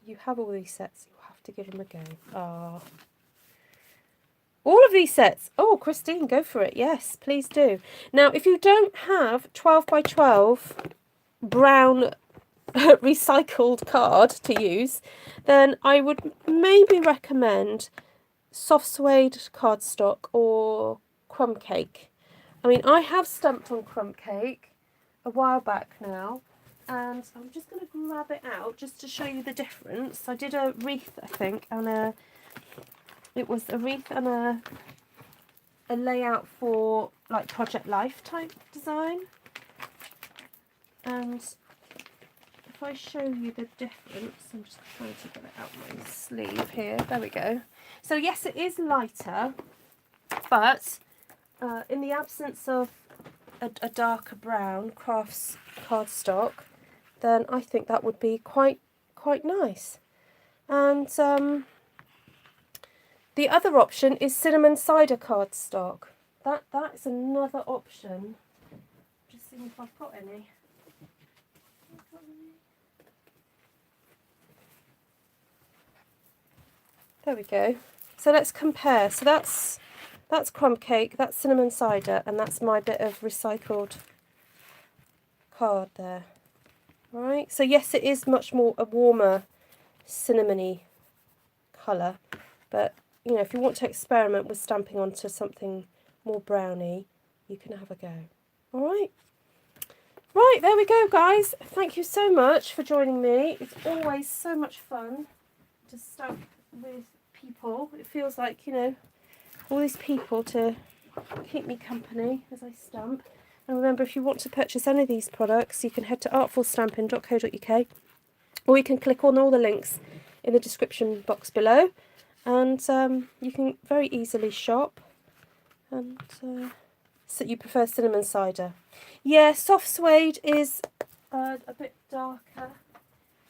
you have all these sets, you have to give them a go. Ah. All of these sets. Oh, Christine, go for it. Yes, please do. Now, if you don't have 12 by 12 brown recycled card to use, then I would maybe recommend soft suede cardstock or crumb cake. I mean, I have stamped on crumb cake a while back now, and I'm just going to grab it out just to show you the difference. I did a wreath, I think, and it was a wreath and a layout for like Project Life type design. And if I show you the difference, I'm just trying to get it out my sleeve here. There we go. So yes, it is lighter, but in the absence of a darker brown crafts cardstock, then I think that would be quite nice. And the other option is cinnamon cider cardstock. That is another option. Just seeing if I've got any. There we go. So let's compare. So that's crumb cake, that's cinnamon cider, and that's my bit of recycled card there. All right. So yes, it is much more a warmer cinnamony colour, but you know, if you want to experiment with stamping onto something more browny, you can have a go. All right. Right, there we go, guys. Thank you so much for joining me. It's always so much fun to stamp with people. It feels like, you know, all these people to keep me company as I stamp. And remember, if you want to purchase any of these products, you can head to artfulstampin.co.uk, or you can click on all the links in the description box below, and you can very easily shop. And so you prefer cinnamon cider. Yeah, soft suede is a bit darker,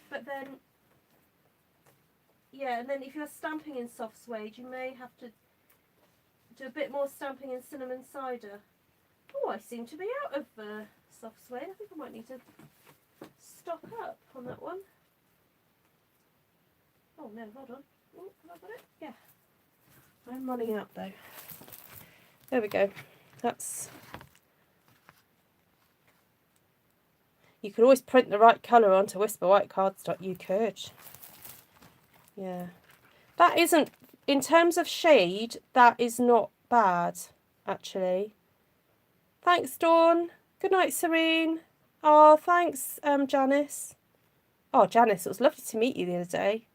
but then, yeah, and then if you're stamping in soft suede, you may have to do a bit more stamping in cinnamon cider. Oh, I seem to be out of soft suede. I think I might need to stock up on that one. Oh no, hold on. Oh, have I got it? Yeah. I'm running out though. There we go. That's... You could always print the right colour onto Whisper White cardstock. You could. Yeah. That isn't... In terms of shade, that is not bad, actually. Thanks, Dawn. Good night, Serene. Oh, thanks, Janice. Oh, Janice, it was lovely to meet you the other day.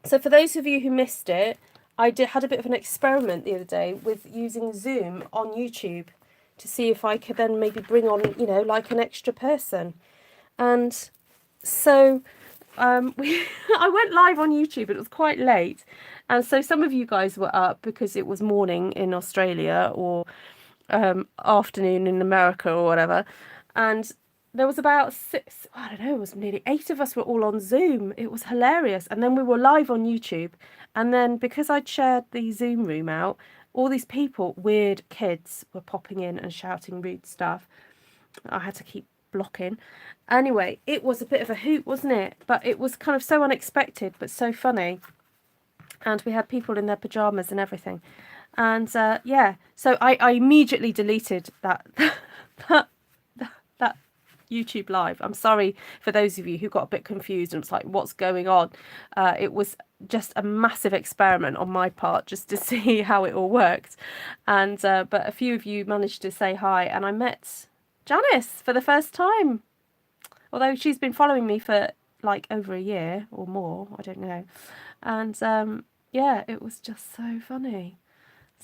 So for those of you who missed it, I had a bit of an experiment the other day with using Zoom on YouTube to see if I could then maybe bring on, you know, like an extra person. And so I went live on YouTube. It was quite late. And so some of you guys were up because it was morning in Australia or afternoon in America or whatever. And there was about six, I don't know, it was nearly 8 of us were all on Zoom. It was hilarious. And then we were live on YouTube. And then because I'd shared the Zoom room out, all these people, weird kids, were popping in and shouting rude stuff. I had to keep blocking. Anyway, it was a bit of a hoot, wasn't it? But it was kind of so unexpected, but so funny. And we had people in their pajamas and everything. And yeah, so I immediately deleted that that YouTube live. I'm sorry for those of you who got a bit confused and was like, what's going on? It was just a massive experiment on my part just to see how it all worked. And but a few of you managed to say hi, and I met Janice for the first time. Although she's been following me for like over a year or more, I don't know. And yeah, it was just so funny.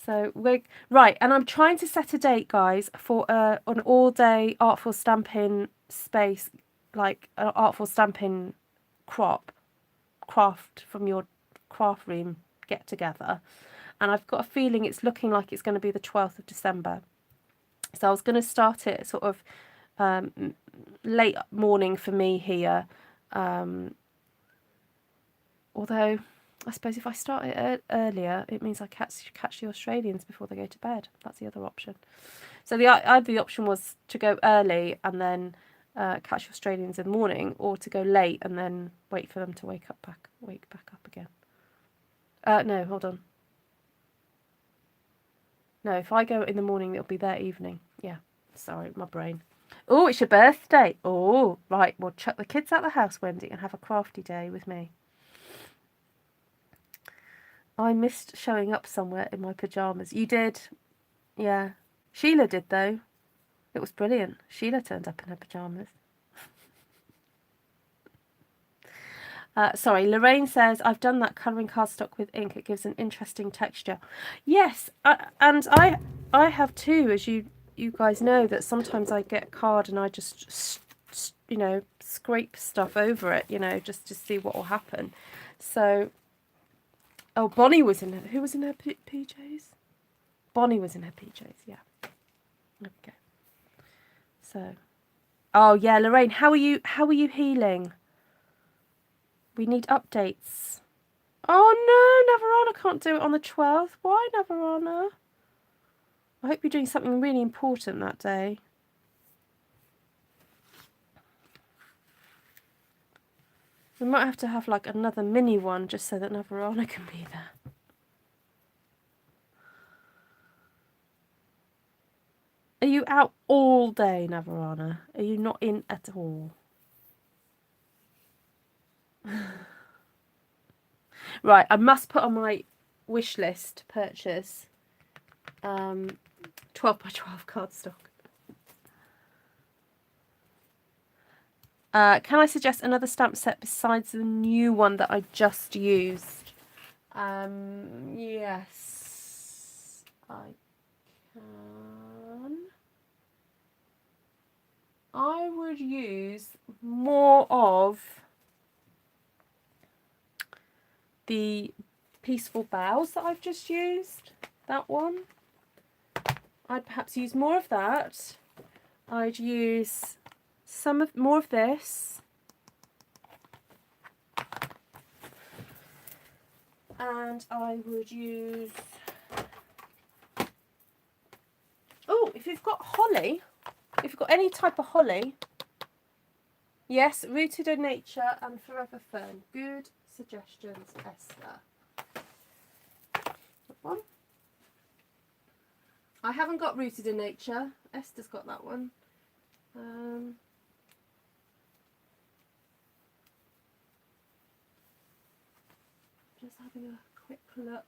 So we're right, and I'm trying to set a date, guys, for an all-day artful stamping space, like an artful stamping craft from your craft room get together. And I've got a feeling it's looking like it's going to be the 12th of December. So I was going to start it sort of late morning for me here, although I suppose if I start it earlier, it means I catch the Australians before they go to bed. That's the other option. So either the option was to go early and then catch the Australians in the morning, or to go late and then wait for them to wake back up again. No, hold on. No, if I go in the morning, it'll be their evening. Yeah, sorry, my brain. Oh, it's your birthday. Oh, right. Well, chuck the kids out the house, Wendy, and have a crafty day with me. I missed showing up somewhere in my pyjamas. You did? Yeah. Sheila did, though. It was brilliant. Sheila turned up in her pyjamas. Sorry, Lorraine says, I've done that colouring cardstock with ink. It gives an interesting texture. Yes, and I have too, as you guys know, that sometimes I get a card and I just, you know, scrape stuff over it, you know, just to see what will happen. So, oh, Bonnie was in her, who was in her PJs? Bonnie was in her PJs, yeah. Okay. So, oh yeah, Lorraine, how are you healing? We need updates. Oh no, Navarana can't do it on the 12th. Why, Navarana? I hope you're doing something really important that day. We might have to have like another mini one just so that Navarana can be there. Are you out all day, Navarana? Are you not in at all? Right, I must put on my wish list purchase 12 by 12 cardstock. Can I suggest another stamp set besides the new one that I just used? Yes, I can. I would use more of the Peaceful Boughs that I've just used. That one. I'd perhaps use more of that. I'd use more of this. And I would use... Oh, if you've got holly, if you've got any type of holly, yes, Rooted in Nature and Forever Fern. Good suggestions, Esther. That one. I haven't got Rooted in Nature. Esther's got that one. Just having a quick look.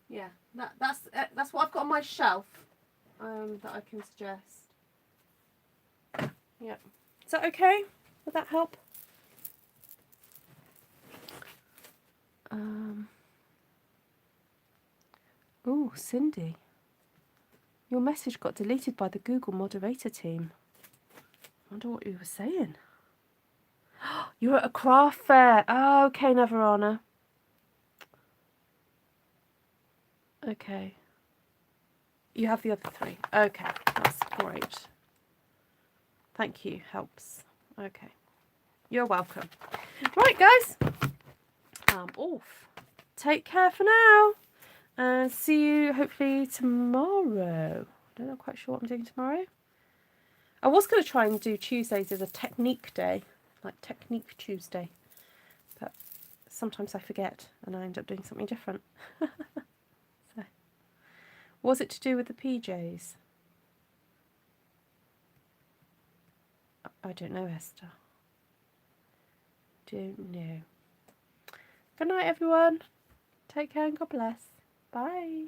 Yeah, that's what I've got on my shelf that I can suggest. Yeah. Is that okay? Would that help? Oh, Cindy. Your message got deleted by the Google moderator team. I wonder what you were saying. You're at a craft fair. Oh, okay, Navarana. Okay. You have the other three. Okay, that's great. Thank you, helps. Okay. You're welcome. Right, guys. I'm off. Take care for now. And see you hopefully tomorrow. I don't know quite sure what I'm doing tomorrow. I was going to try and do Tuesdays as a technique day. Like Technique Tuesday. But sometimes I forget and I end up doing something different. So, was it to do with the PJs? I don't know, Esther. Don't know. Good night, everyone. Take care and God bless. Bye.